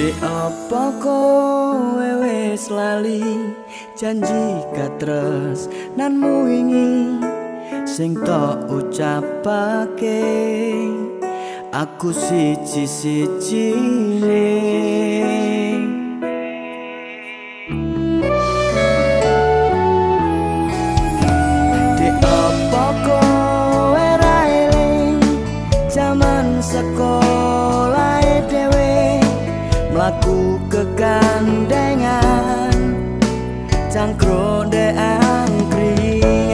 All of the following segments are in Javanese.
Dek apa kowe wis lali janji katresnanmu wingi sing tok ucapake aku siji-sijine. Dek apa kowe ra eling jaman sekolah dhewe mlaku kegandengan cangkro ndek angkringan.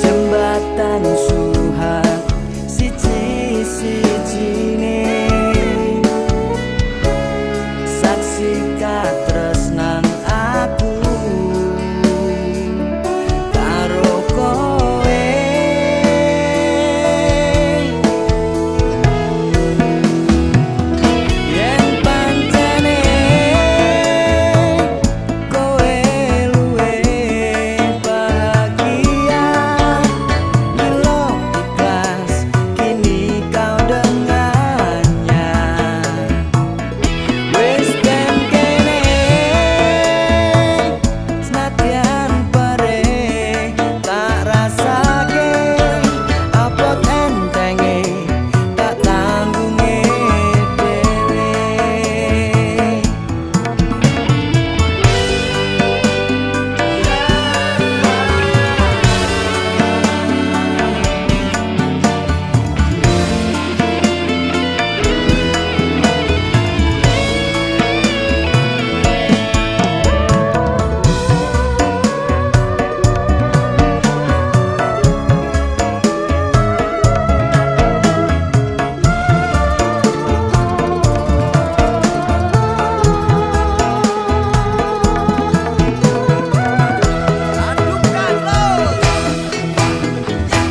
Jembatan Suhat siji-sijine saksi katresnan aku karo kowe. Yen pancene kowe luwe bahagia milo ikhlas kini kau dengannya. Wis ben kene senadyan perih tak rasake apa entenge tak tanggunge dhewe.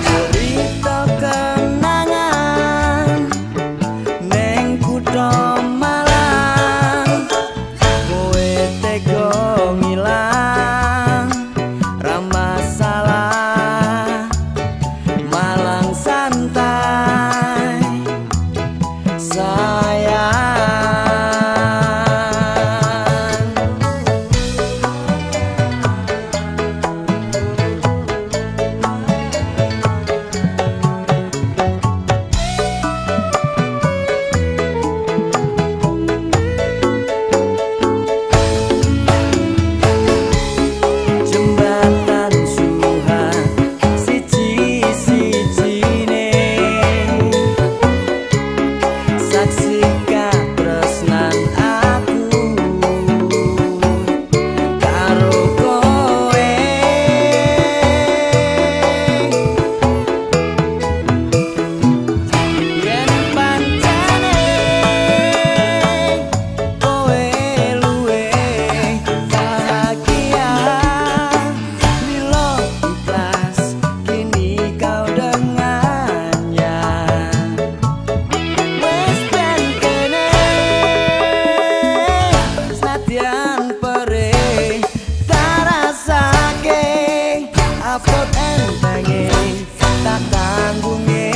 Cerita kenangan neng kutha Malang kowe tega ngilang ra masalah Malang santai sayang. Jembatan Suhat siji-sijine saksi katresnan aku karo kowe. Yen pancene kowe luwe bahagia milo ikhlas kini kau dengannya. Wis ben kene senadyan perih tak rasake apot entenge tak tanggunge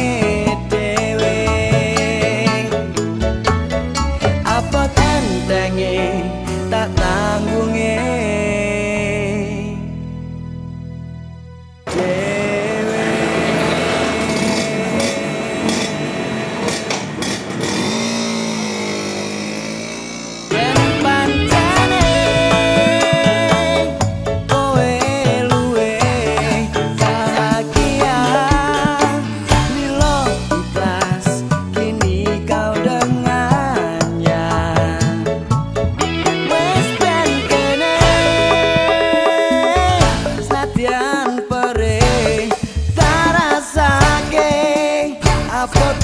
dhewe. Apot entenge tak tanggunge dhewe. Yen pancene kowe luwe bahagia milo ikhlas kini kau dengannya. Wis ben kene senadyan perih tak rasake apot